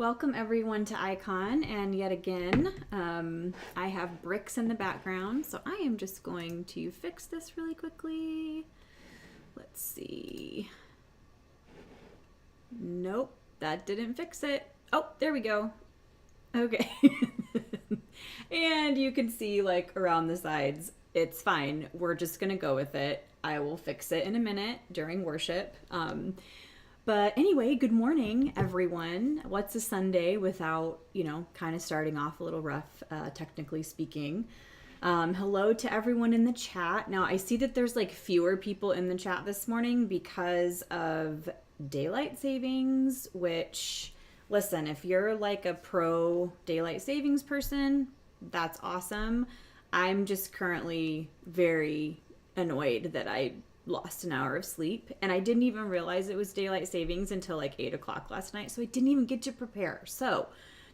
welcome everyone to Icon, and yet again, I have bricks in the background, so I am just going to fix this really quickly. Let's see. Nope, that didn't fix it. Oh, there we go. Okay. And you can see like around the sides, it's fine. We're just gonna go with it. I will fix it in a minute during worship. But anyway, good morning, everyone. What's a Sunday without, kind of starting off a little rough, technically speaking? Hello to everyone in the chat. Now, I see that there's like fewer people in the chat this morning because of daylight savings, which, listen, if you're like a pro daylight savings person, that's awesome. I'm just currently very annoyed that I lost an hour of sleep, and I didn't even realize it was daylight savings until like 8 o'clock last night, so I didn't even get to prepare. So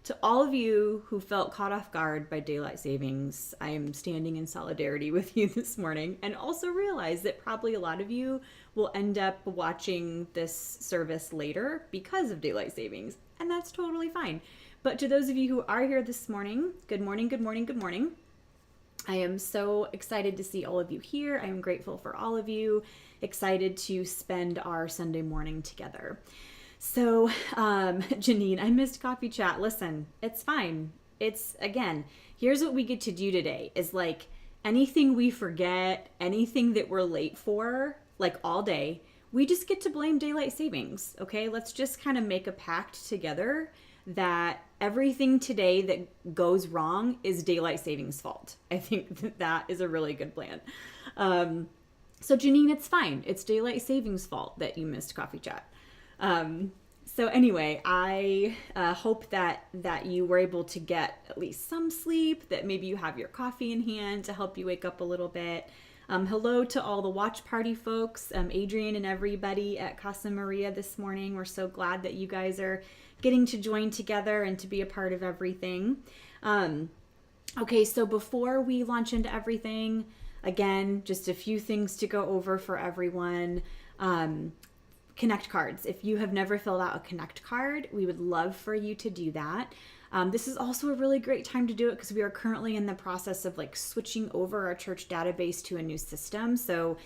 to all of you who felt caught off guard by daylight savings, I am standing in solidarity with you this morning, and also realize that probably a lot of you will end up watching this service later because of daylight savings, and that's totally fine. But to those of you who are here this morning, good morning, good morning, good morning. I am so excited to see all of you here. I am grateful for all of you, excited to spend our Sunday morning together. So, Janine, I missed coffee chat. Listen, it's fine. Again, here's what we get to do today is like anything we forget, anything that we're late for, like all day, we just get to blame daylight savings, okay? Let's just kind of make a pact together that everything today that goes wrong is daylight savings fault. I think that is a really good plan. So Janine, it's fine. It's daylight savings fault that you missed coffee chat. So anyway, I hope that you were able to get at least some sleep, that maybe you have your coffee in hand to help you wake up a little bit. Hello to all the watch party folks, Adrian and everybody at Casa Maria this morning. We're so glad that you guys are getting to join together and to be a part of everything. Okay, so before we launch into everything, again, just a few things to go over for everyone. Connect cards. If you have never filled out a Connect card, we would love for you to do that. This is also a really great time to do it because we are currently in the process of like switching over our church database to a new system. So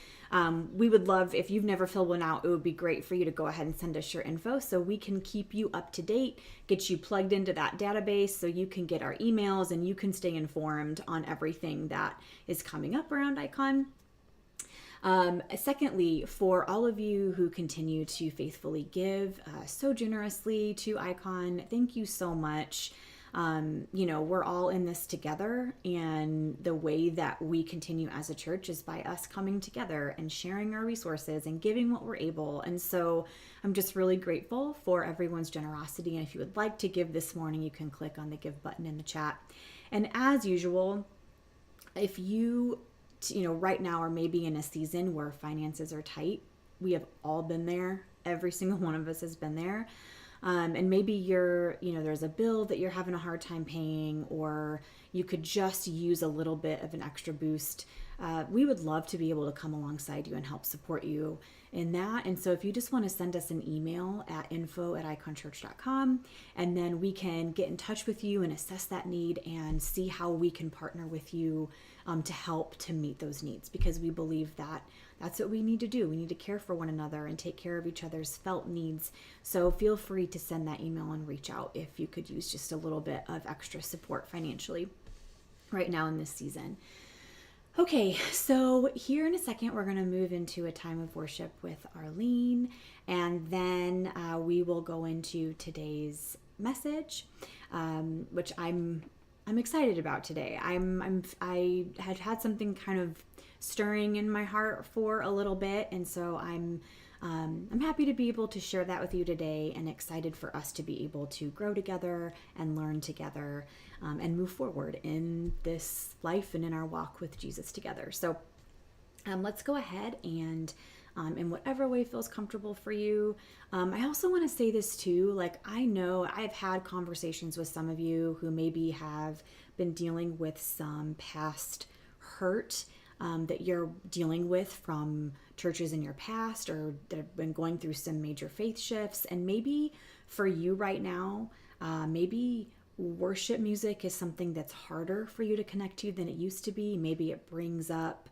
we would love, if you've never filled one out, it would be great for you to go ahead and send us your info so we can keep you up to date, get you plugged into that database so you can get our emails and you can stay informed on everything that is coming up around Icon. Secondly, for all of you who continue to faithfully give so generously to Icon, thank you so much. We're all in this together, and the way that we continue as a church is by us coming together and sharing our resources and giving what we're able. And so I'm just really grateful for everyone's generosity. And if you would like to give this morning, you can click on the give button in the chat. And as usual, if you right now or maybe in a season where finances are tight, we have all been there. Every single one of us has been there. And maybe there's a bill that you're having a hard time paying, or you could just use a little bit of an extra boost. We would love to be able to come alongside you and help support you in that. And so if you just want to send us an email at info@iconchurch.com, and then we can get in touch with you and assess that need and see how we can partner with you to help to meet those needs, because we believe that that's what we need to do. We need to care for one another and take care of each other's felt needs. So feel free to send that email and reach out if you could use just a little bit of extra support financially right now in this season. Okay, so here in a second, we're going to move into a time of worship with Arlene, and then we will go into today's message, which I'm excited about today. I had something kind of stirring in my heart for a little bit, and so I'm happy to be able to share that with you today, and excited for us to be able to grow together and learn together and move forward in this life and in our walk with Jesus together. So let's go ahead and in whatever way feels comfortable for you. I also want to say this too, like I know I've had conversations with some of you who maybe have been dealing with some past hurt that you're dealing with from churches in your past, or that have been going through some major faith shifts. And maybe for you right now, Maybe worship music is something that's harder for you to connect to than it used to be. Maybe it brings up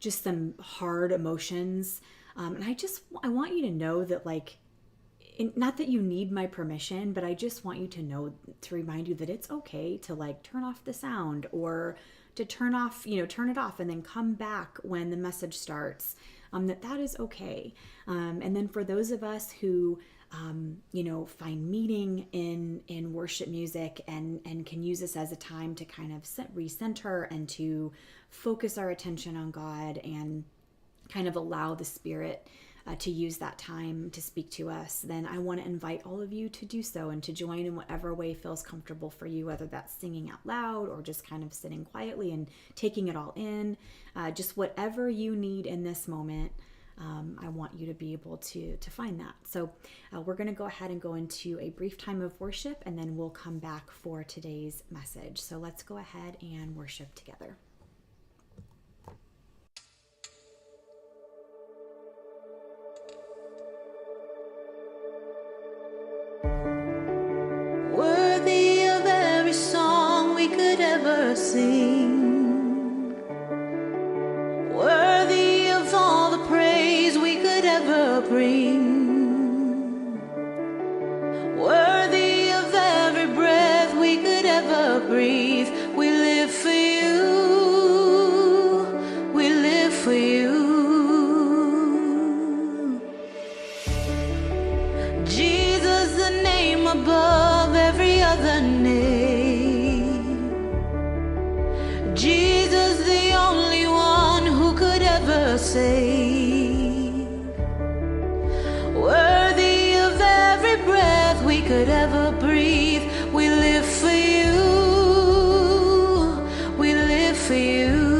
just some hard emotions. And I want you to know that, like, not that you need my permission, but I just want you to know, to remind you that it's okay to, like, turn off the sound, or to turn it off and then come back when the message starts. That is okay. And then for those of us who find meaning in worship music and can use this as a time to kind of recenter and to focus our attention on God and kind of allow the Spirit to use that time to speak to us, then I want to invite all of you to do so and to join in whatever way feels comfortable for you, whether that's singing out loud or just kind of sitting quietly and taking it all in. Just whatever you need in this moment. I want you to be able to find that. So we're going to go ahead and go into a brief time of worship, and then we'll come back for today's message. So let's go ahead and worship together. Worthy of every song we could ever sing, worthy of all the praise we could ever bring, worthy of every breath we could ever breathe. We live for you, we live for you. Jesus, the name above every other name. Jesus, the only one who could ever save. Worthy of every breath we could ever breathe. We live for you, we live for you.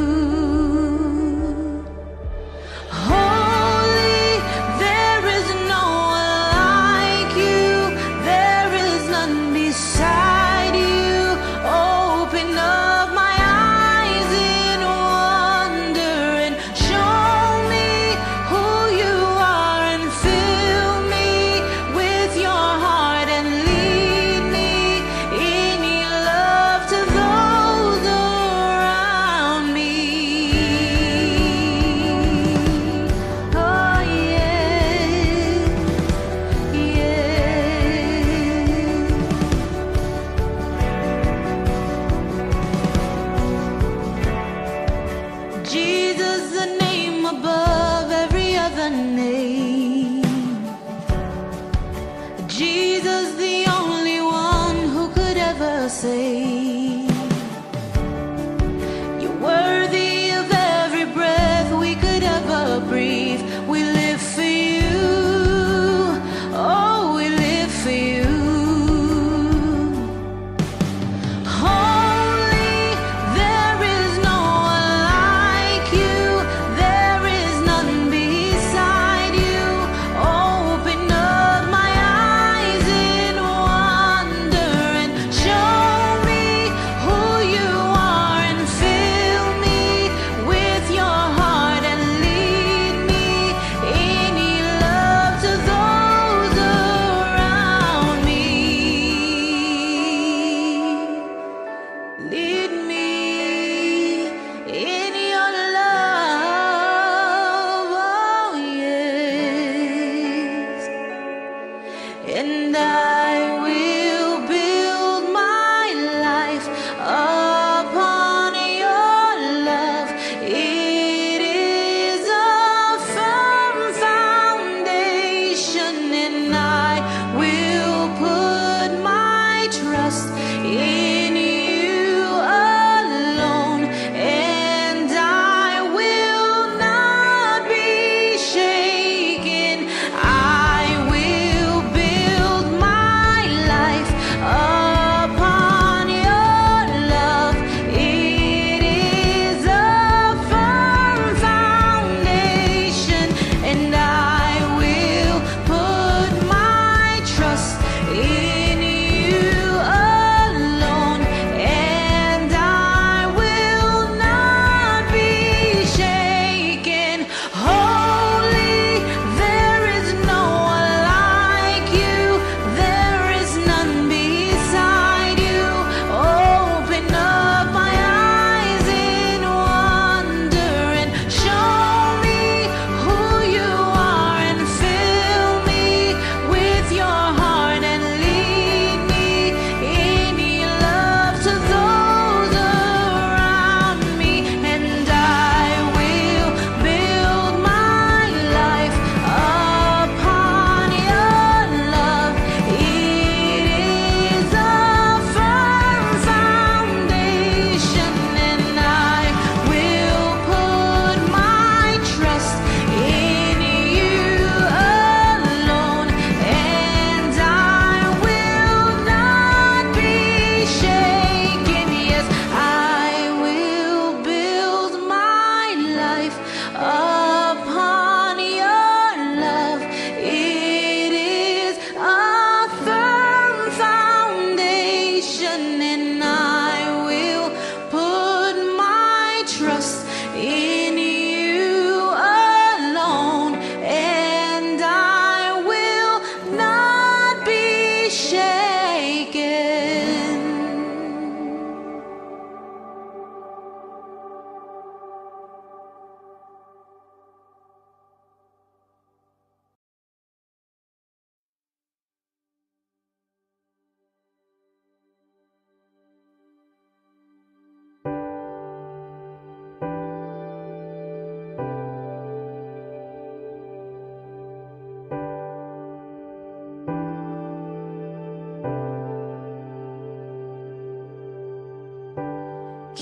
Holy, there is no one like you. There is none beside you. Open up my eyes in wonder and show me who you are, and fill me with your heart and lead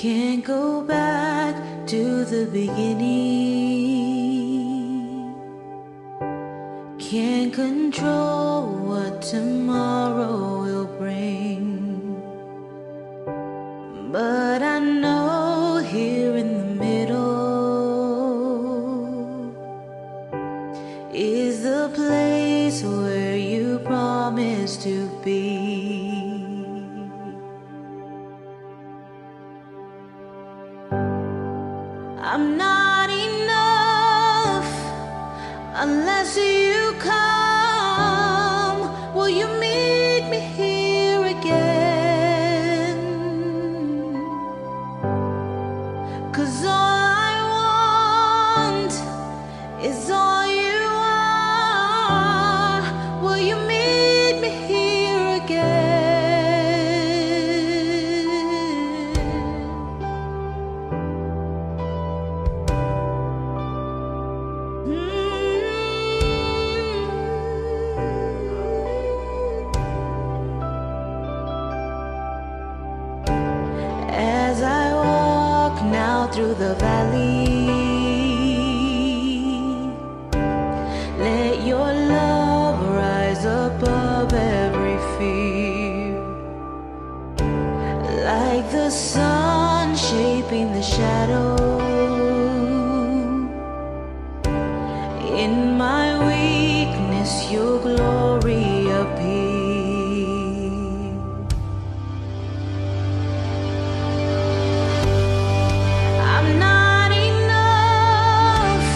Can't go back to the beginning. Can't control what tomorrow will bring. But I know here in the middle is the place where you promised to be. I'm not enough unless you come. Will you meet me here again? 'Cause all I want is all you are. Will you meet me here again? As I walk now through the valley, let your love rise above every fear, like the sun shaping the shadow. In my weakness, your glory appears. I'm not enough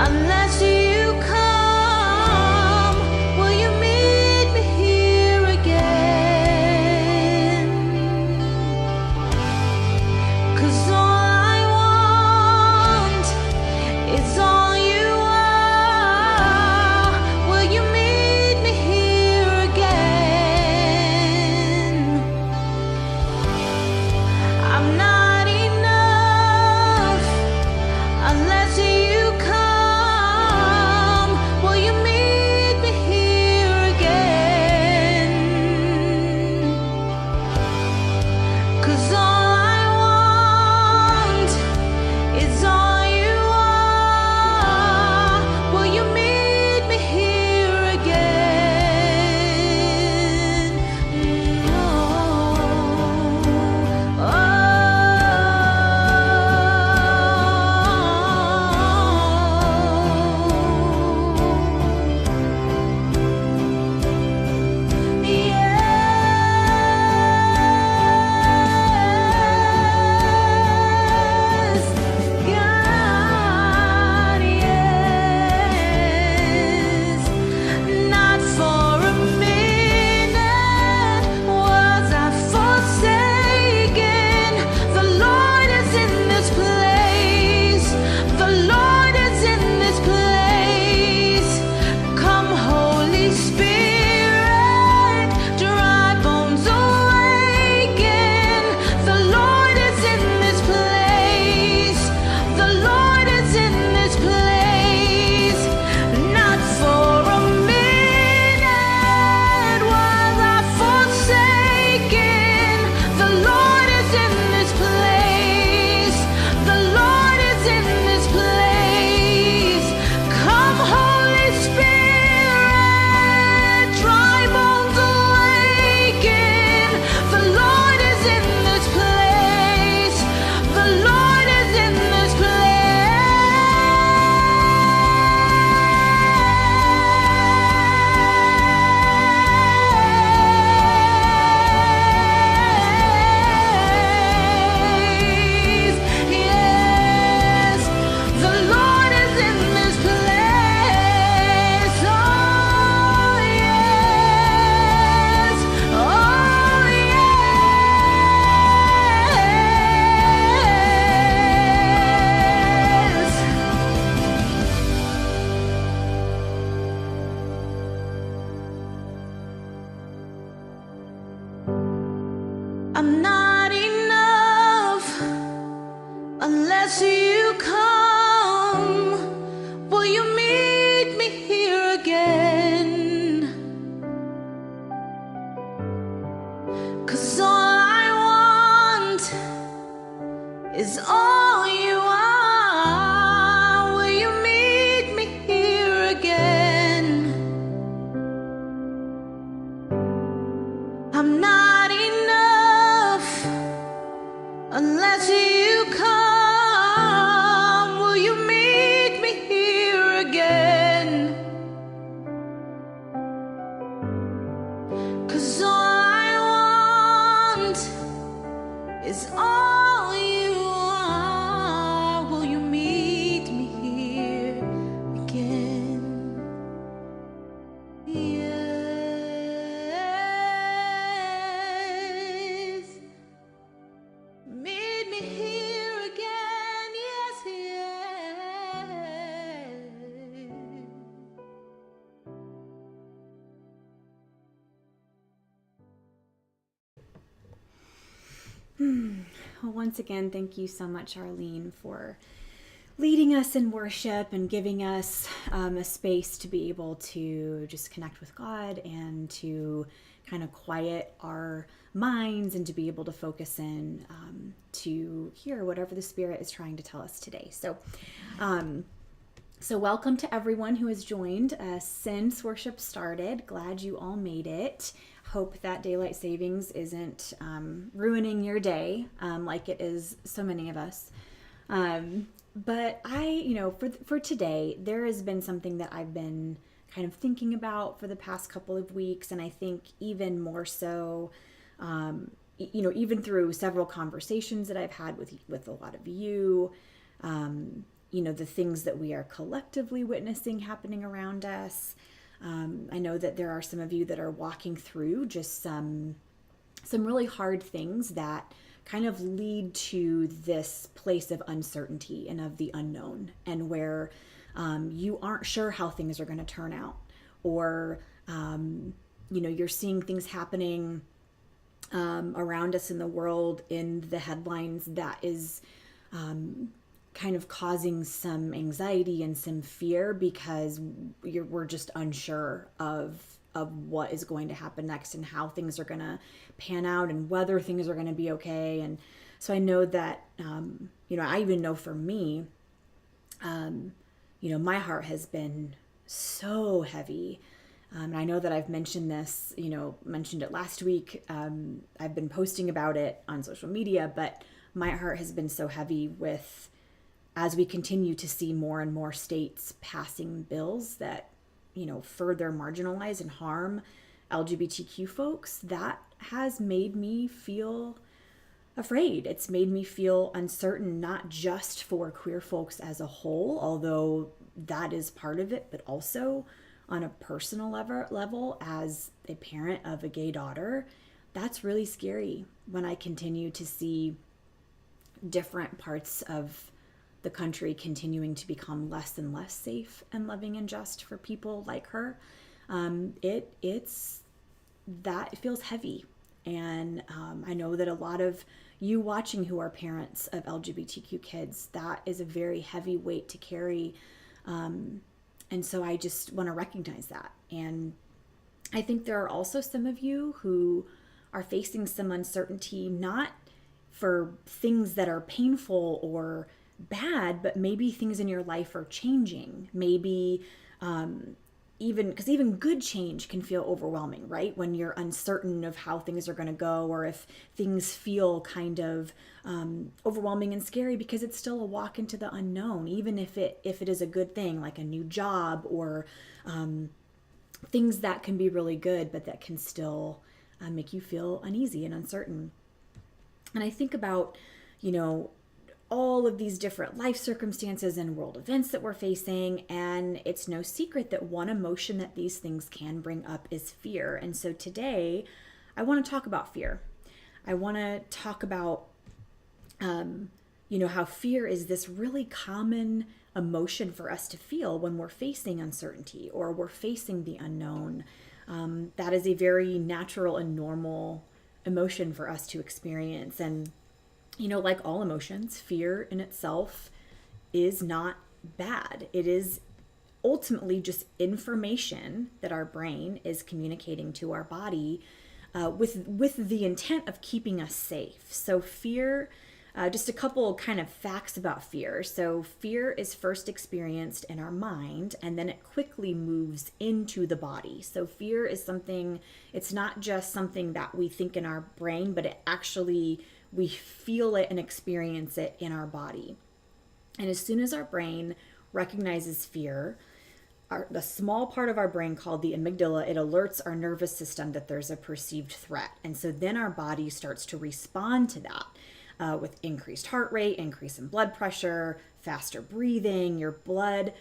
unless you come. Will you meet me here again? 'Cause all I is all you are. Will you meet me here again? I'm not enough unless you come. Will you meet me here again? 'Cause all I want is all you are. Will you meet me here again? Yes. Meet me here again. Yes, yes. Well, once again, thank you so much, Arlene, for leading us in worship and giving us a space to be able to just connect with God and to kind of quiet our minds and to be able to focus in to hear whatever the Spirit is trying to tell us today. So welcome to everyone who has joined since worship started. Glad you all made it. Hope that daylight savings isn't ruining your day like it is so many of us. But for today, there has been something that I've been kind of thinking about for the past couple of weeks, and I think even more so, even through several conversations that I've had with a lot of you, the things that we are collectively witnessing happening around us. I know that there are some of you that are walking through just some really hard things that kind of lead to this place of uncertainty and of the unknown, and where you aren't sure how things are going to turn out, or you're seeing things happening around us in the world, in the headlines, that is kind of causing some anxiety and some fear because we're just unsure of what is going to happen next and how things are going to pan out and whether things are going to be okay. And so I know that, I even know for me, my heart has been so heavy. And I know that I've mentioned this, mentioned it last week. I've been posting about it on social media, but my heart has been so heavy as we continue to see more and more states passing bills that, further marginalize and harm LGBTQ folks. That has made me feel afraid. It's made me feel uncertain, not just for queer folks as a whole, although that is part of it, but also on a personal level as a parent of a gay daughter. That's really scary when I continue to see different parts of the country continuing to become less and less safe and loving and just for people like her. It feels heavy. And I know that a lot of you watching who are parents of LGBTQ kids, that is a very heavy weight to carry. And so I just want to recognize that. And I think there are also some of you who are facing some uncertainty, not for things that are painful or bad, but maybe things in your life are changing. Maybe even good change can feel overwhelming, right? When you're uncertain of how things are going to go, or if things feel kind of overwhelming and scary, because it's still a walk into the unknown, even if it is a good thing, like a new job, or things that can be really good, but that can still make you feel uneasy and uncertain. And I think about, all of these different life circumstances and world events that we're facing, and it's no secret that one emotion that these things can bring up is fear. And so today, I want to talk about fear. I want to talk about, how fear is this really common emotion for us to feel when we're facing uncertainty or we're facing the unknown. That is a very natural and normal emotion for us to experience. And like all emotions, fear in itself is not bad. It is ultimately just information that our brain is communicating to our body with the intent of keeping us safe. So fear Just a couple kind of facts about fear. So, fear is first experienced in our mind and then it quickly moves into the body. So, fear is something, it's not just something that we think in our brain, but it actually, we feel it and experience it in our body. And as soon as our brain recognizes fear, the small part of our brain called the amygdala, it alerts our nervous system that there's a perceived threat. And so then our body starts to respond to that. With increased heart rate, increase in blood pressure, faster breathing, your blood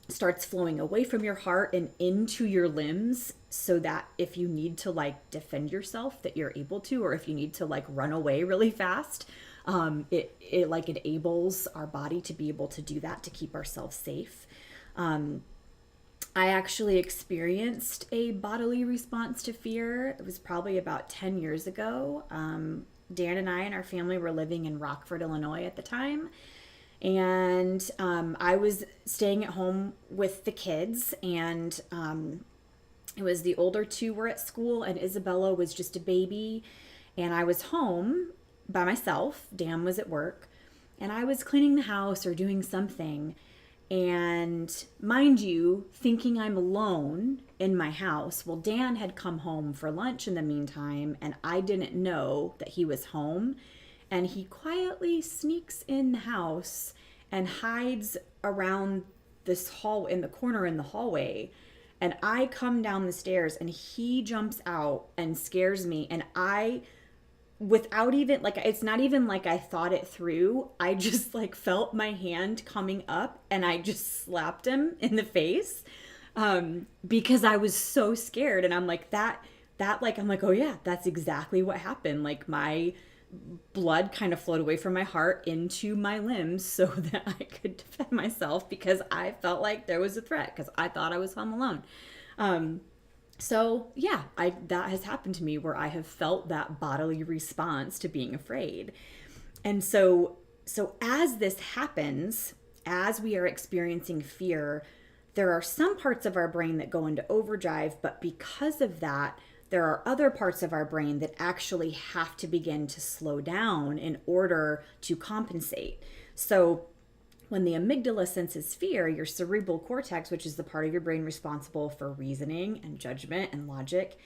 starts flowing away from your heart and into your limbs so that if you need to like defend yourself that you're able to, or if you need to like run away really fast, it like enables our body to be able to do that to keep ourselves safe. I actually experienced a bodily response to fear. It was probably about 10 years ago. Dan and I and our family were living in Rockford, Illinois at the time. And I was staying at home with the kids, and it was the older two were at school, and Isabella was just a baby. And I was home by myself. Dan was at work, and I was cleaning the house or doing something. And mind you, thinking I'm alone in my house. Well, Dan had come home for lunch in the meantime, and I didn't know that he was home. And he quietly sneaks in the house and hides around this hall in the corner in the hallway. And I come down the stairs, and he jumps out and scares me. And I, without even like, it's not even like I thought it through, I just like felt my hand coming up and I just slapped him in the face, because I was so scared. And I'm like that like, I'm like, oh yeah, that's exactly what happened. Like my blood kind of flowed away from my heart into my limbs so that I could defend myself, because I felt like there was a threat, because I thought I was home alone. So yeah, that has happened to me where I have felt that bodily response to being afraid. And so as this happens, as we are experiencing fear, there are some parts of our brain that go into overdrive, but because of that, there are other parts of our brain that actually have to begin to slow down in order to compensate. So when the amygdala senses fear, your cerebral cortex, which is the part of your brain responsible for reasoning and judgment and logic,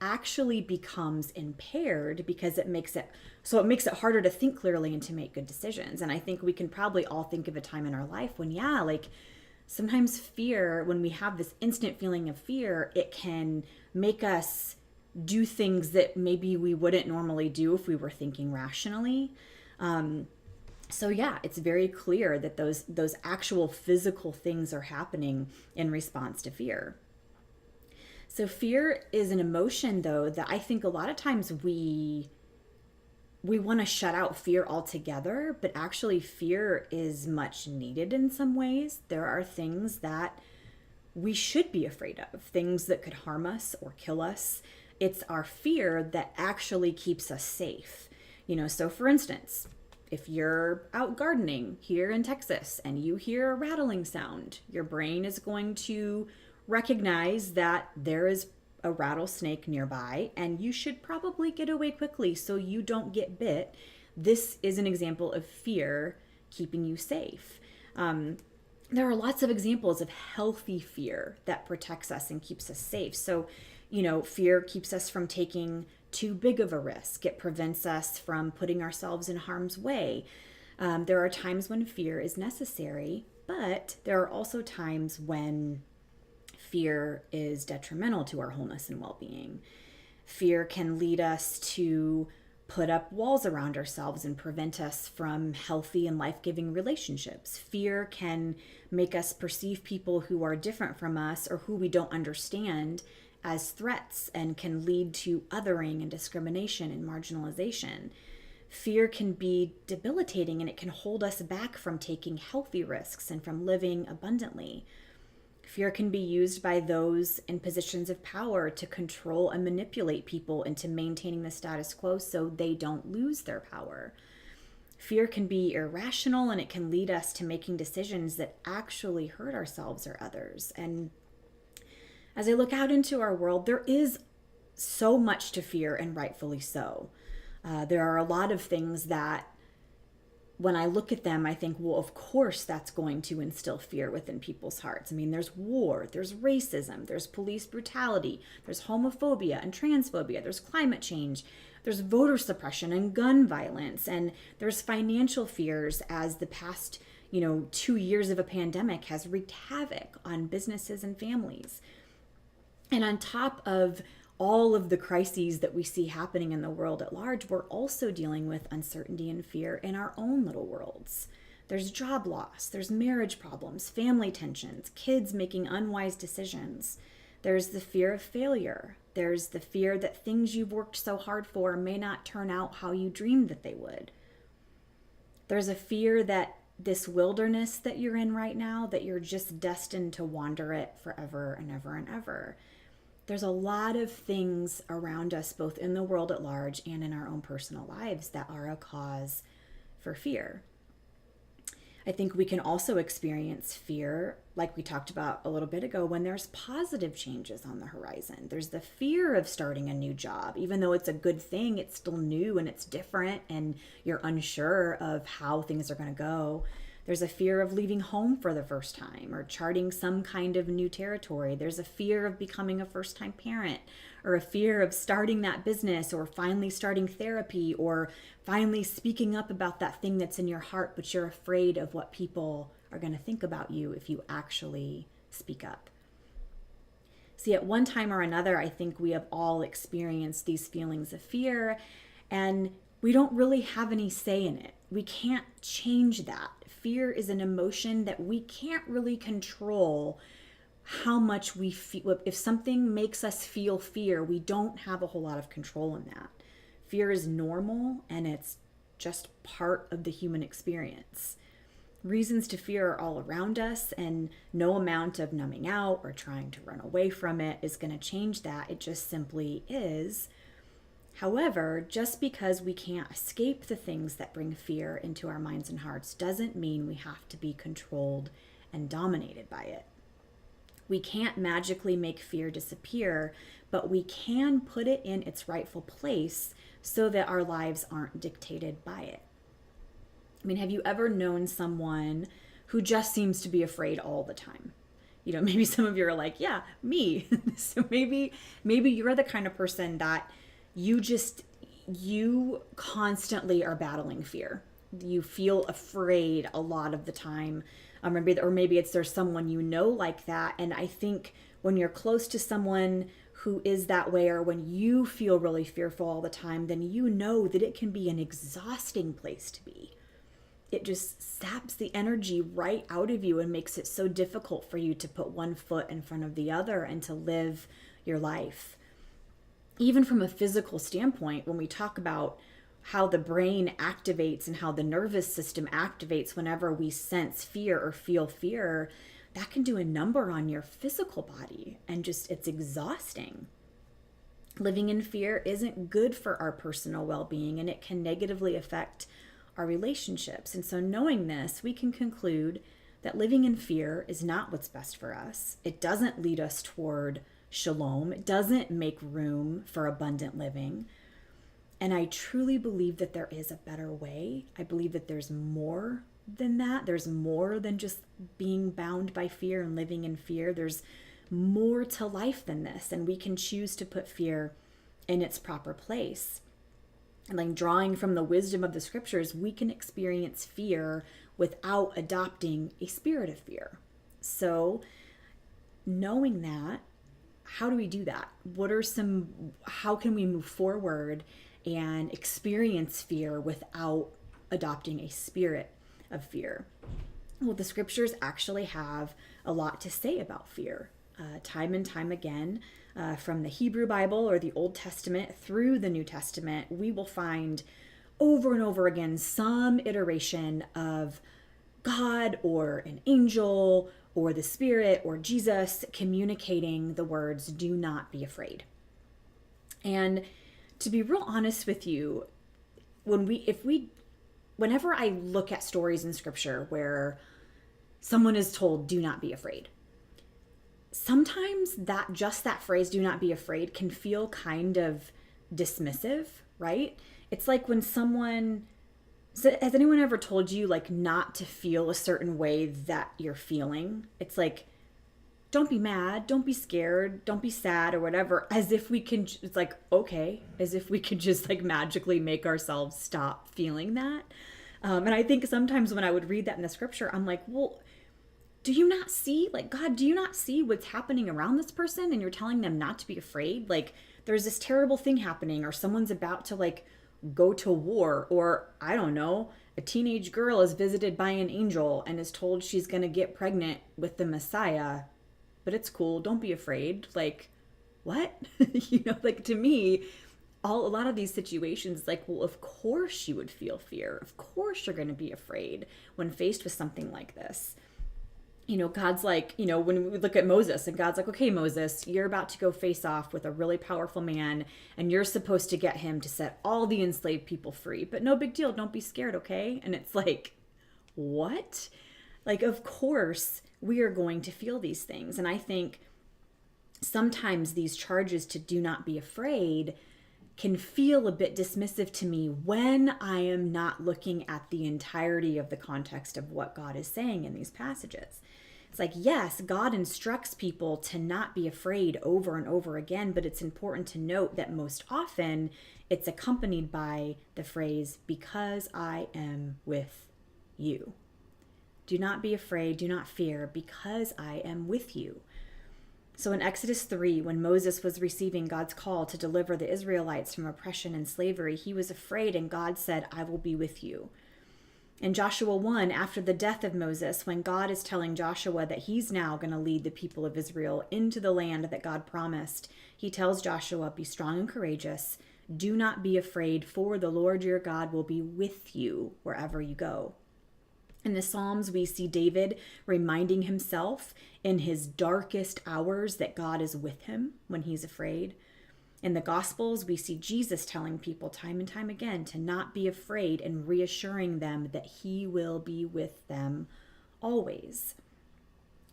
actually becomes impaired because it makes it harder to think clearly and to make good decisions. And I think we can probably all think of a time in our life when, yeah, like sometimes fear, when we have this instant feeling of fear, it can make us do things that maybe we wouldn't normally do if we were thinking rationally. So yeah, it's very clear that those actual physical things are happening in response to fear. So fear is an emotion, though, that I think a lot of times we want to shut out fear altogether, but actually fear is much needed in some ways. There are things that we should be afraid of, things that could harm us or kill us. It's our fear that actually keeps us safe. So for instance, if you're out gardening here in Texas and you hear a rattling sound, your brain is going to recognize that there is a rattlesnake nearby and you should probably get away quickly so you don't get bit. This is an example of fear keeping you safe. There are lots of examples of healthy fear that protects us and keeps us safe. So, fear keeps us from taking too big of a risk. It prevents us from putting ourselves in harm's way. There are times when fear is necessary, but there are also times when fear is detrimental to our wholeness and well-being. Fear can lead us to put up walls around ourselves and prevent us from healthy and life-giving relationships. Fear can make us perceive people who are different from us or who we don't understand as threats and can lead to othering and discrimination and marginalization. Fear can be debilitating and it can hold us back from taking healthy risks and from living abundantly. Fear can be used by those in positions of power to control and manipulate people into maintaining the status quo so they don't lose their power. Fear can be irrational and it can lead us to making decisions that actually hurt ourselves or others. And as I look out into our world, there is so much to fear, and rightfully so. There are a lot of things that when I look at them, I think, well, of course that's going to instill fear within people's hearts. I mean, there's war, there's racism, there's police brutality, there's homophobia and transphobia, there's climate change, there's voter suppression and gun violence, and there's financial fears as the past, 2 years of a pandemic has wreaked havoc on businesses and families. And on top of all of the crises that we see happening in the world at large, we're also dealing with uncertainty and fear in our own little worlds. There's job loss, there's marriage problems, family tensions, kids making unwise decisions. There's the fear of failure. There's the fear that things you've worked so hard for may not turn out how you dreamed that they would. There's a fear that this wilderness that you're in right now, that you're just destined to wander it forever and ever and ever. There's a lot of things around us, both in the world at large and in our own personal lives, that are a cause for fear. I think we can also experience fear, like we talked about a little bit ago, when there's positive changes on the horizon. There's the fear of starting a new job. Even though it's a good thing, it's still new and it's different and you're unsure of how things are going to go. There's a fear of leaving home for the first time or charting some kind of new territory. There's a fear of becoming a first-time parent, or a fear of starting that business, or finally starting therapy, or finally speaking up about that thing that's in your heart, but you're afraid of what people are going to think about you if you actually speak up. See, at one time or another, I think we have all experienced these feelings of fear, and we don't really have any say in it. We can't change that. Fear is an emotion that we can't really control how much we feel. If something makes us feel fear, we don't have a whole lot of control in that. Fear is normal, and it's just part of the human experience. Reasons to fear are all around us, and no amount of numbing out or trying to run away from it is going to change that. It just simply is. However, just because we can't escape the things that bring fear into our minds and hearts doesn't mean we have to be controlled and dominated by it. We can't magically make fear disappear, but we can put it in its rightful place so that our lives aren't dictated by it. I mean, have you ever known someone who just seems to be afraid all the time? Maybe some of you are like, yeah, me. So maybe you're the kind of person that you constantly are battling fear. You feel afraid a lot of the time. Maybe there's someone like that. And I think when you're close to someone who is that way, or when you feel really fearful all the time, then you know that it can be an exhausting place to be. It just saps the energy right out of you and makes it so difficult for you to put one foot in front of the other and to live your life. Even from a physical standpoint, when we talk about how the brain activates and how the nervous system activates whenever we sense fear or feel fear, that can do a number on your physical body, and it's exhausting. Living in fear isn't good for our personal well-being, and it can negatively affect our relationships. And so knowing this, we can conclude that living in fear is not what's best for us. It doesn't lead us toward shalom. It doesn't make room for abundant living. And I truly believe that there is a better way. I believe that there's more than that. There's more than just being bound by fear and living in fear. There's more to life than this, and we can choose to put fear in its proper place. And like drawing from the wisdom of the scriptures, we can experience fear without adopting a spirit of fear. So knowing that, how do we do that? How can we move forward and experience fear without adopting a spirit of fear? Well, the scriptures actually have a lot to say about fear. Time and time again, from the Hebrew Bible or the Old Testament through the New Testament, we will find over and over again some iteration of God or an angel or the Spirit or Jesus communicating the words, "Do not be afraid." And to be real honest with you, whenever I look at stories in scripture where someone is told, "Do not be afraid," sometimes that phrase, "do not be afraid," can feel kind of dismissive, right? It's like when someone So has anyone ever told you like not to feel a certain way that you're feeling? It's like, don't be mad, don't be scared, don't be sad or whatever, as if we can, it's like, okay, as if we could just like magically make ourselves stop feeling that. And I think sometimes when I would read that in the scripture, I'm like, well, do you not see, like, God, do you not see what's happening around this person? And you're telling them not to be afraid? Like, there's this terrible thing happening, or someone's about to like go to war, or I don't know, a teenage girl is visited by an angel and is told she's going to get pregnant with the Messiah, but it's cool. Don't be afraid. Like, what? Like to me, a lot of these situations, like, well, of course you would feel fear. Of course you're going to be afraid when faced with something like this. God's like, when we look at Moses and God's like, okay, Moses, you're about to go face off with a really powerful man and you're supposed to get him to set all the enslaved people free, but no big deal. Don't be scared. Okay. And it's like, what? Like, of course we are going to feel these things. And I think sometimes these charges to do not be afraid can feel a bit dismissive to me when I am not looking at the entirety of the context of what God is saying in these passages. It's like, yes, God instructs people to not be afraid over and over again, but it's important to note that most often it's accompanied by the phrase, because I am with you. Do not be afraid, do not fear, because I am with you. So in Exodus 3, when Moses was receiving God's call to deliver the Israelites from oppression and slavery, he was afraid, and God said, I will be with you. In Joshua 1, after the death of Moses, when God is telling Joshua that he's now going to lead the people of Israel into the land that God promised, he tells Joshua, be strong and courageous. Do not be afraid, for the Lord your God will be with you wherever you go. In the Psalms, we see David reminding himself in his darkest hours that God is with him when he's afraid. In the Gospels, we see Jesus telling people time and time again to not be afraid and reassuring them that he will be with them always.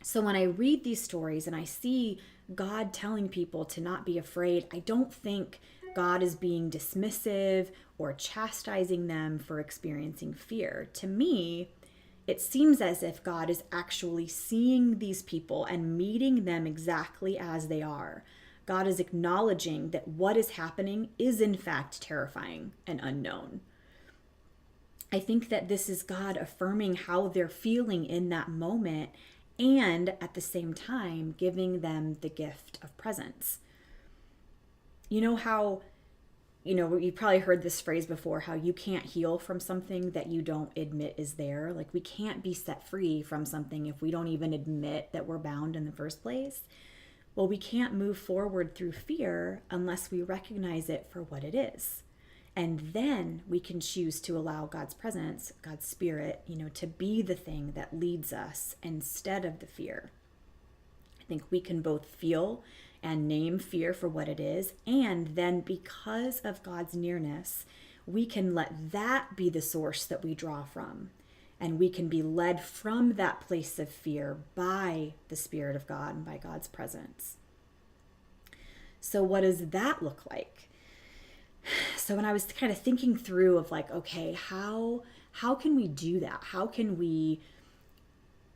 So when I read these stories and I see God telling people to not be afraid, I don't think God is being dismissive or chastising them for experiencing fear. To me, it seems as if God is actually seeing these people and meeting them exactly as they are. God is acknowledging that what is happening is in fact terrifying and unknown. I think that this is God affirming how they're feeling in that moment and at the same time giving them the gift of presence. You know how, you probably heard this phrase before, how you can't heal from something that you don't admit is there. Like, we can't be set free from something if we don't even admit that we're bound in the first place. Well, we can't move forward through fear unless we recognize it for what it is. And then we can choose to allow God's presence, God's spirit, to be the thing that leads us instead of the fear. I think we can both feel and name fear for what it is, and then because of God's nearness, we can let that be the source that we draw from. And we can be led from that place of fear by the Spirit of God and by God's presence. So what does that look like? So when I was kind of thinking through of like, okay, how can we do that? How can we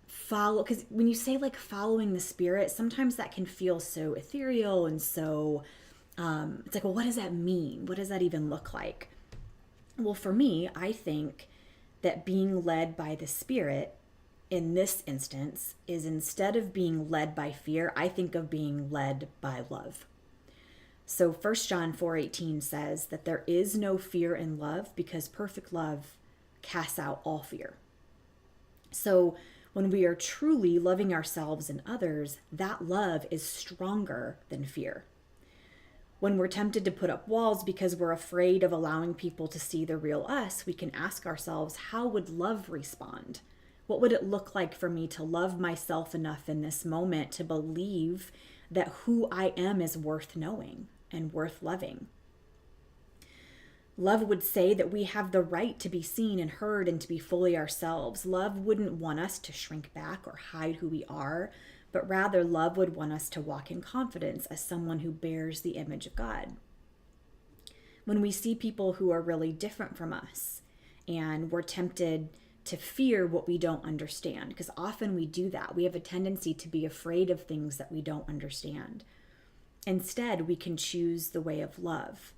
follow? Because when you say like following the Spirit, sometimes that can feel so ethereal and so, it's like, well, what does that mean? What does that even look like? Well, for me, I think that being led by the Spirit in this instance is, instead of being led by fear, I think of being led by love. So 1 John 4:18 says that there is no fear in love, because perfect love casts out all fear. So when we are truly loving ourselves and others, that love is stronger than fear. When we're tempted to put up walls because we're afraid of allowing people to see the real us, we can ask ourselves, how would love respond? What would it look like for me to love myself enough in this moment to believe that who I am is worth knowing and worth loving? Love would say that we have the right to be seen and heard and to be fully ourselves. Love wouldn't want us to shrink back or hide who we are, but rather love would want us to walk in confidence as someone who bears the image of God. When we see people who are really different from us and we're tempted to fear what we don't understand, because often we do that. We have a tendency to be afraid of things that we don't understand. Instead, we can choose the way of love,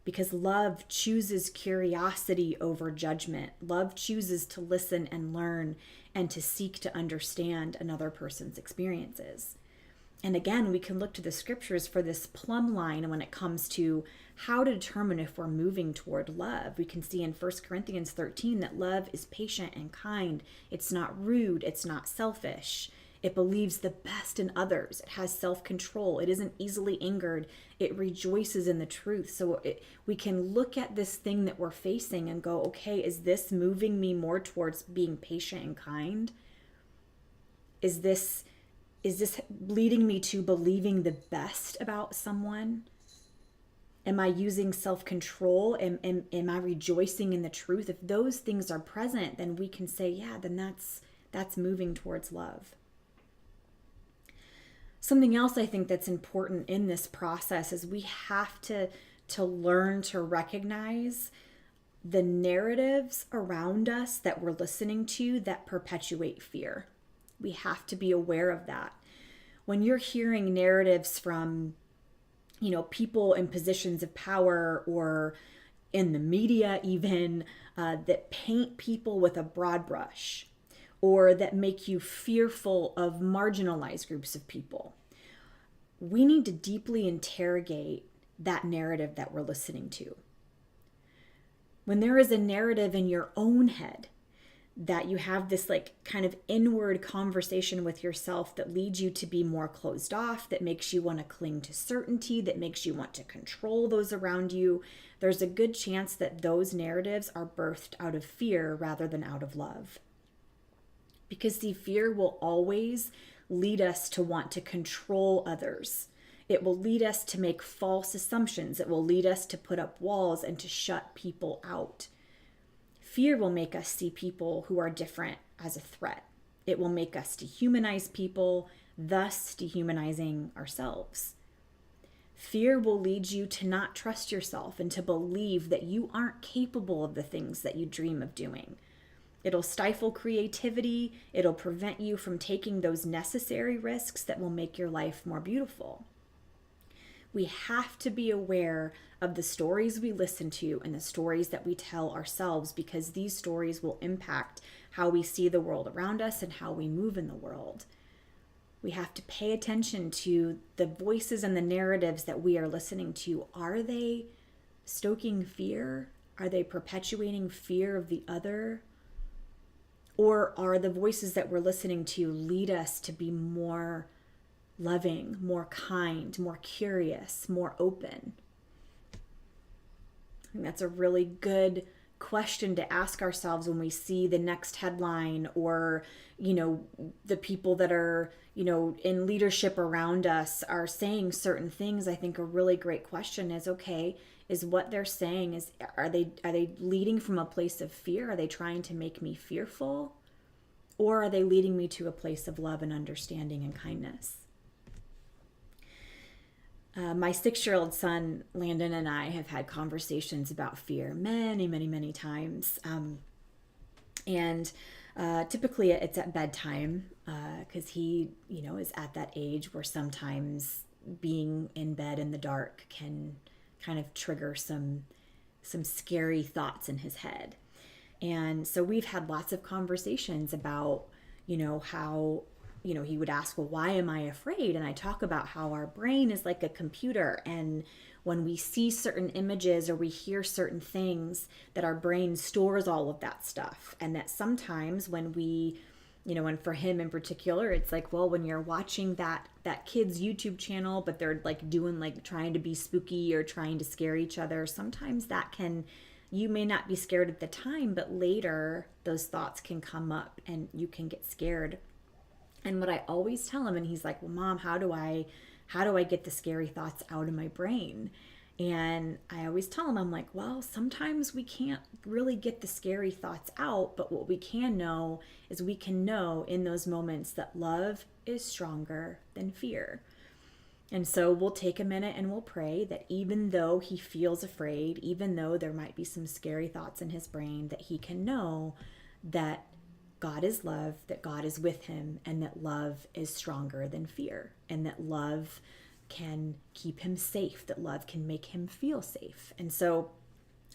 because love chooses curiosity over judgment. Love chooses to listen and learn and to seek to understand another person's experiences. And again, we can look to the scriptures for this plumb line when it comes to how to determine if we're moving toward love. We can see in 1 Corinthians 13 that love is patient and kind. It's not rude. It's not selfish. It believes the best in others. It has self-control. It isn't easily angered. It rejoices in the truth. So we can look at this thing that we're facing and go, okay, is this moving me more towards being patient and kind? Is this leading me to believing the best about someone? Am I using self-control? Am I rejoicing in the truth? If those things are present, then we can say, yeah, then that's moving towards love. Something else I think that's important in this process is we have to learn to recognize the narratives around us that we're listening to that perpetuate fear. We have to be aware of that. When you're hearing narratives from, people in positions of power or in the media even, that paint people with a broad brush, or that make you fearful of marginalized groups of people, we need to deeply interrogate that narrative that we're listening to. When there is a narrative in your own head that you have this kind of inward conversation with yourself that leads you to be more closed off, that makes you want to cling to certainty, that makes you want to control those around you, there's a good chance that those narratives are birthed out of fear rather than out of love. Because the fear will always lead us to want to control others. It will lead us to make false assumptions. It will lead us to put up walls and to shut people out. Fear will make us see people who are different as a threat. It will make us dehumanize people, thus dehumanizing ourselves. Fear will lead you to not trust yourself and to believe that you aren't capable of the things that you dream of doing. It'll stifle creativity. It'll prevent you from taking those necessary risks that will make your life more beautiful. We have to be aware of the stories we listen to and the stories that we tell ourselves, because these stories will impact how we see the world around us and how we move in the world. We have to pay attention to the voices and the narratives that we are listening to. Are they stoking fear? Are they perpetuating fear of the other? Or are the voices that we're listening to lead us to be more loving, more kind, more curious, more open? I think that's a really good question to ask ourselves when we see the next headline or, the people that are, in leadership around us are saying certain things. I think a really great question is, okay, is what they're saying, are they leading from a place of fear? Are they trying to make me fearful? Or are they leading me to a place of love and understanding and kindness? My 6-year-old son, Landon, and I have had conversations about fear many, many, many times. And typically it's at bedtime because he, is at that age where sometimes being in bed in the dark can kind of trigger some scary thoughts in his head. And so we've had lots of conversations about, how, he would ask, well, why am I afraid? And I talk about how our brain is like a computer. And when we see certain images or we hear certain things, that our brain stores all of that stuff. And that sometimes when we, and for him in particular, it's like, well, when you're watching that kid's YouTube channel, but they're doing trying to be spooky or trying to scare each other, sometimes you may not be scared at the time, but later those thoughts can come up and you can get scared. And what I always tell him, and he's like, well, Mom, how do I get the scary thoughts out of my brain? And I always tell him, I'm like, well, sometimes we can't really get the scary thoughts out, but what we can know is we can know in those moments that love is stronger than fear. And so we'll take a minute and we'll pray that even though he feels afraid, even though there might be some scary thoughts in his brain, that he can know that God is love, that God is with him, and that love is stronger than fear, and that love can keep him safe, that love can make him feel safe. And so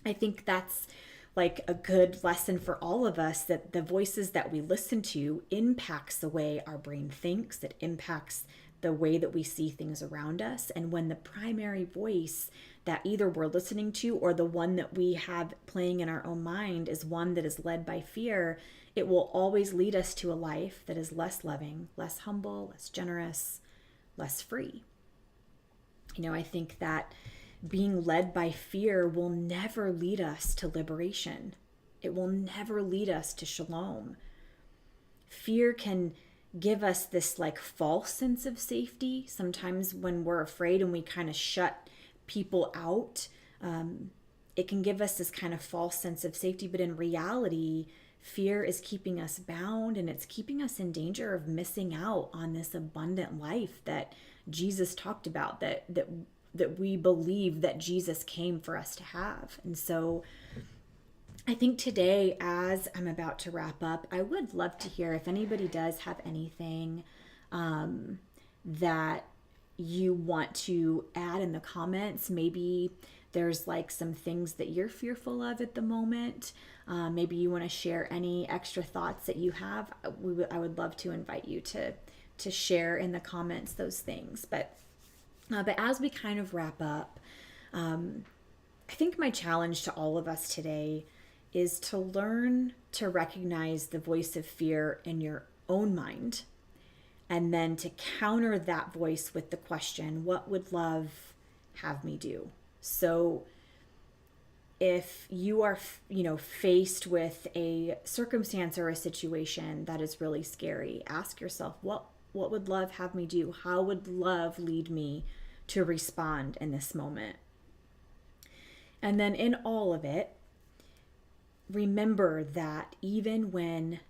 I think that's like a good lesson for all of us, that the voices that we listen to impacts the way our brain thinks, it impacts the way that we see things around us. And when the primary voice that either we're listening to or the one that we have playing in our own mind is one that is led by fear, it will always lead us to a life that is less loving, less humble, less generous, less free. I think that being led by fear will never lead us to liberation. It will never lead us to shalom. Fear can give us this like false sense of safety. Sometimes when we're afraid and we kind of shut people out, it can give us this kind of false sense of safety. But in reality, fear is keeping us bound, and it's keeping us in danger of missing out on this abundant life that Jesus talked about, that we believe that Jesus came for us to have. And so I think today, as I'm about to wrap up, I would love to hear if anybody does have anything that you want to add in the comments. Maybe there's like some things that you're fearful of at the moment. Maybe you want to share any extra thoughts that you have. I would love to invite you to share in the comments those things. But as we kind of wrap up, I think my challenge to all of us today is to learn to recognize the voice of fear in your own mind, and then to counter that voice with the question, what would love have me do? So if you are, faced with a circumstance or a situation that is really scary, ask yourself, what would love have me do? How would love lead me to respond in this moment? And then in all of it, remember that even when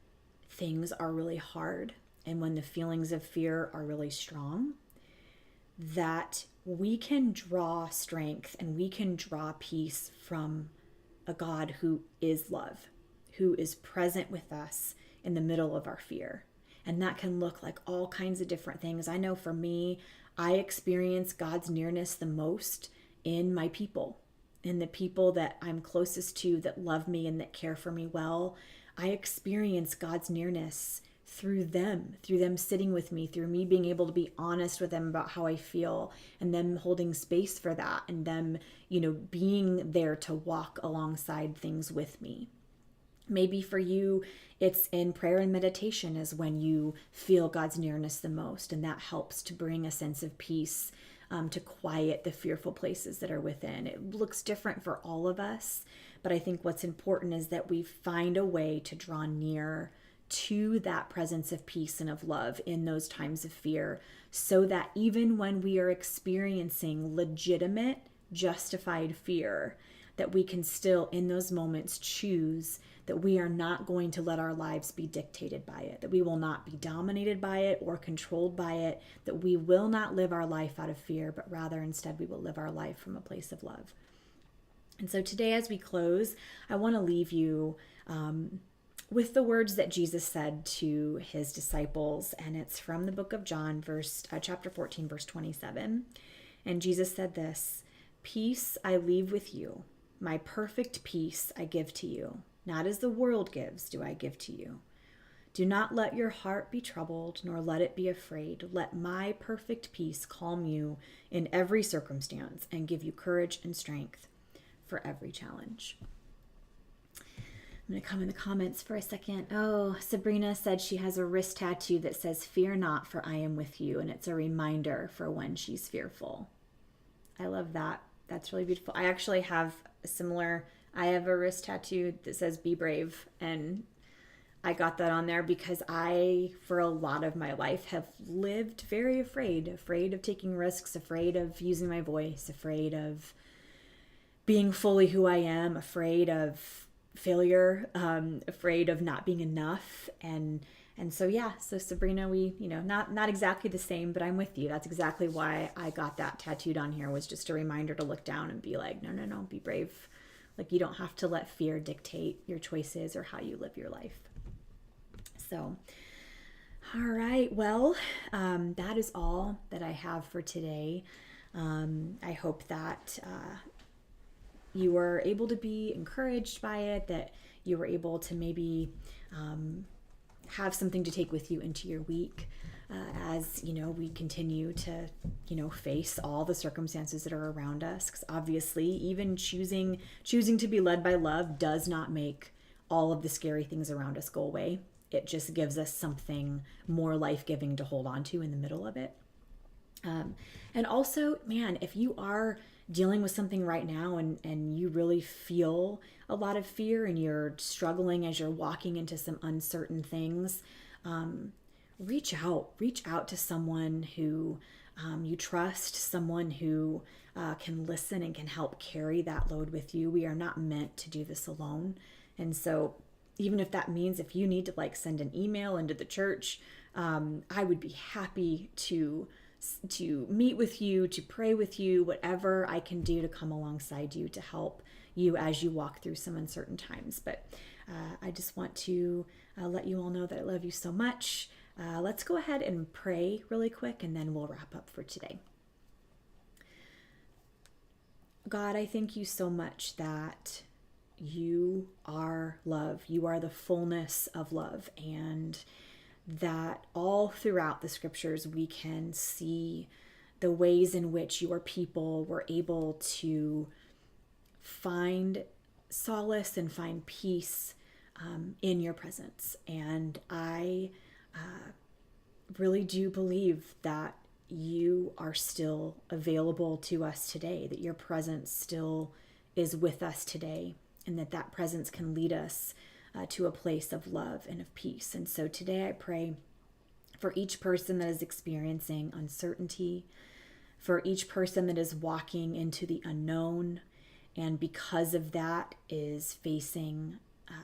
things are really hard and when the feelings of fear are really strong, that we can draw strength and we can draw peace from a God who is love, who is present with us in the middle of our fear. And that can look like all kinds of different things. I know for me, I experience God's nearness the most in my people, in the people that I'm closest to, that love me and that care for me well. I experience God's nearness through them sitting with me, through me being able to be honest with them about how I feel, and them holding space for that, and them, being there to walk alongside things with me. Maybe for you, it's in prayer and meditation is when you feel God's nearness the most, and that helps to bring a sense of peace, to quiet the fearful places that are within. It looks different for all of us, but I think what's important is that we find a way to draw near to that presence of peace and of love in those times of fear, so that even when we are experiencing legitimate, justified fear, that we can still in those moments choose that we are not going to let our lives be dictated by it, that we will not be dominated by it or controlled by it, that we will not live our life out of fear, but rather instead we will live our life from a place of love. And so today, as we close, I want to leave you with the words that Jesus said to his disciples, and it's from the book of John, chapter 14, verse 27. And Jesus said this, "Peace I leave with you, my perfect peace I give to you. Not as the world gives do I give to you. Do not let your heart be troubled, nor let it be afraid. Let my perfect peace calm you in every circumstance and give you courage and strength for every challenge." I'm going to come in the comments for a second. Oh, Sabrina said she has a wrist tattoo that says, "Fear not, for I am with you." And it's a reminder for when she's fearful. I love that. That's really beautiful. I actually have I have a wrist tattoo that says "Be brave." And I got that on there because I, for a lot of my life, have lived very afraid of taking risks, afraid of using my voice, afraid of being fully who I am, afraid of failure, afraid of not being enough. And so, yeah, so Sabrina, we, not exactly the same, but I'm with you. That's exactly why I got that tattooed on here, was just a reminder to look down and be like, no, no, no, be brave. Like, you don't have to let fear dictate your choices or how you live your life. So, all right, well, that is all that I have for today. I hope that you were able to be encouraged by it, that you were able to maybe have something to take with you into your week, as we continue to face all the circumstances that are around us, because obviously even choosing to be led by love does not make all of the scary things around us go away. It just gives us something more life-giving to hold on to in the middle of it. And also, man, if you are dealing with something right now and you really feel a lot of fear and you're struggling as you're walking into some uncertain things, reach out to someone who you trust, someone who can listen and can help carry that load with you. We are not meant to do this alone. And so even if that means if you need to send an email into the church, I would be happy to meet with you, to pray with you, whatever I can do to come alongside you to help you as you walk through some uncertain times. But I just want to let you all know that I love you so much. Let's go ahead and pray really quick, and then we'll wrap up for today. God, I thank you so much that you are love. You are the fullness of love, and that all throughout the scriptures we can see the ways in which your people were able to find solace and find peace in your presence. And I really do believe that you are still available to us today, that your presence still is with us today, and that presence can lead us to a place of love and of peace. And so today I pray for each person that is experiencing uncertainty, for each person that is walking into the unknown, and because of that is facing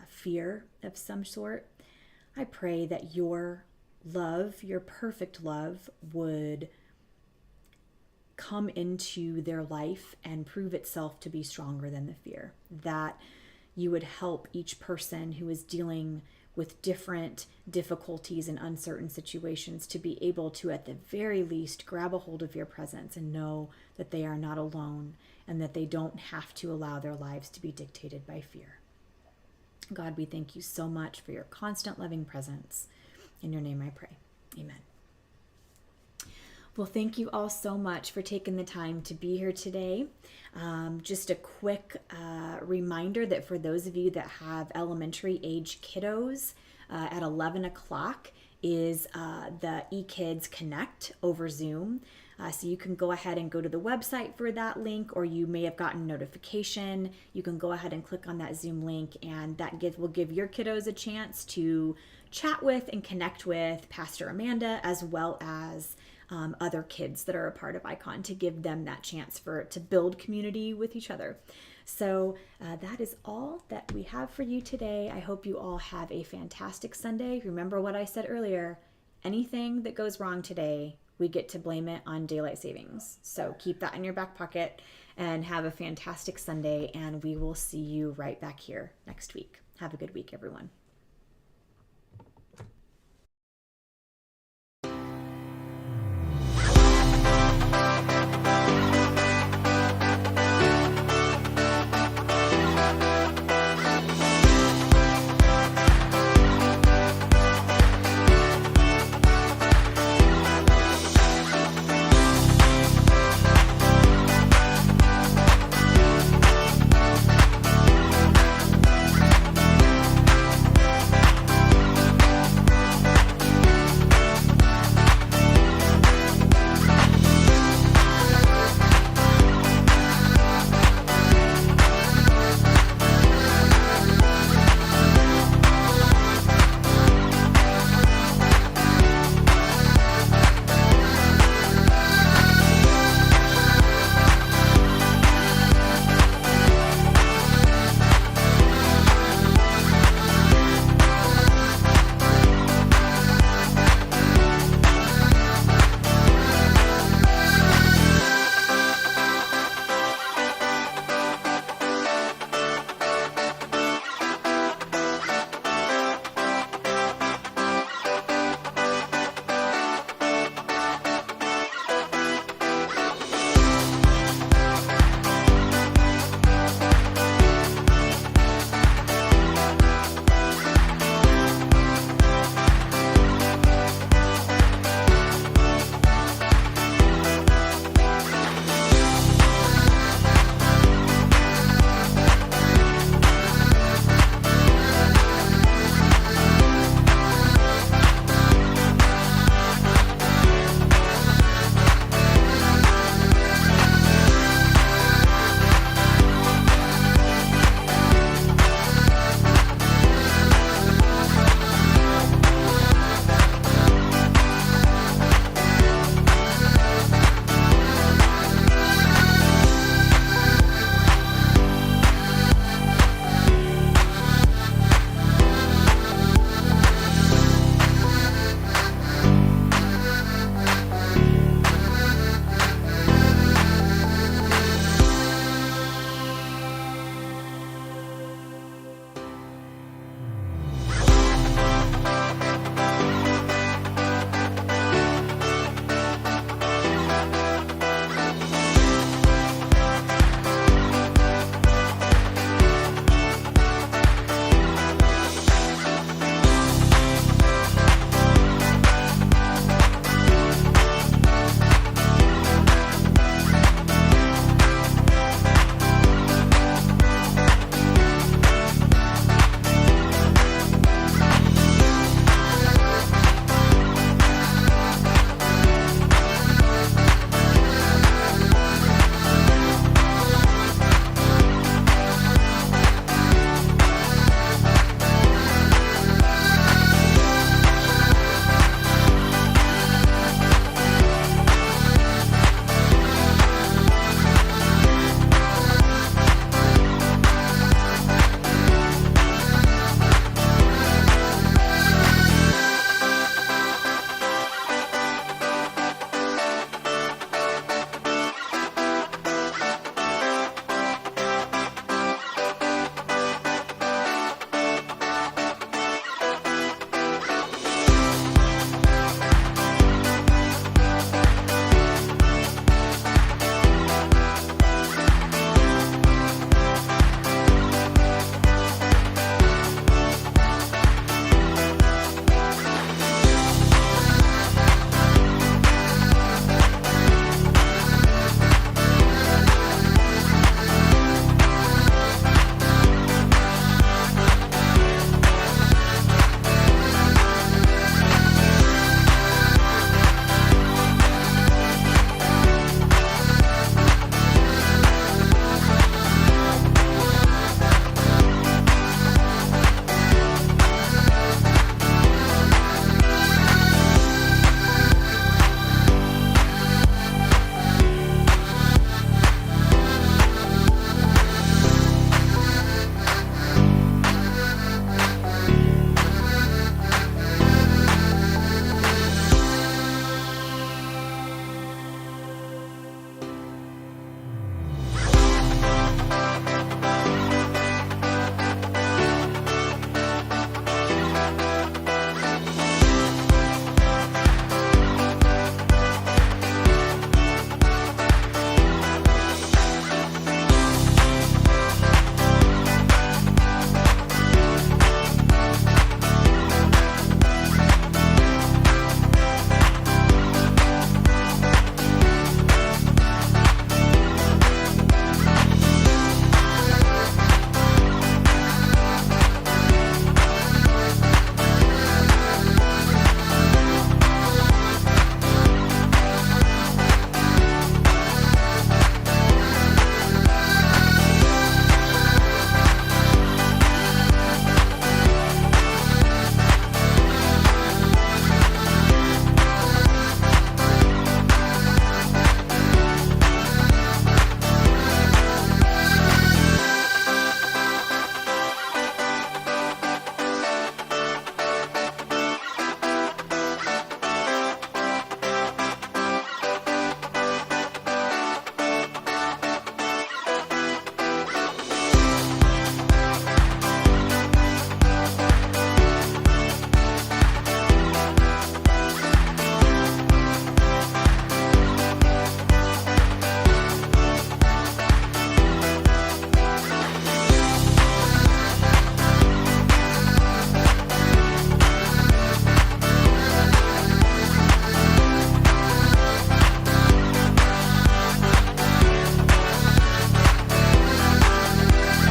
fear of some sort. I pray that your love, your perfect love, would come into their life and prove itself to be stronger than the fear, that you would help each person who is dealing with different difficulties and uncertain situations to be able to, at the very least, grab a hold of your presence and know that they are not alone and that they don't have to allow their lives to be dictated by fear. God, we thank you so much for your constant loving presence. In your name I pray. Amen. Well, thank you all so much for taking the time to be here today. Just a quick reminder that for those of you that have elementary age kiddos, at 11 o'clock is the eKids Connect over Zoom. So you can go ahead and go to the website for that link, or you may have gotten notification. You can go ahead and click on that Zoom link, and that will give your kiddos a chance to chat with and connect with Pastor Amanda, as well as other kids that are a part of Icon, to give them that chance to build community with each other. So that is all that we have for you today. I hope you all have a fantastic Sunday. Remember what I said earlier, anything that goes wrong today, we get to blame it on daylight savings. So keep that in your back pocket and have a fantastic Sunday, and we will see you right back here next week. Have a good week, everyone.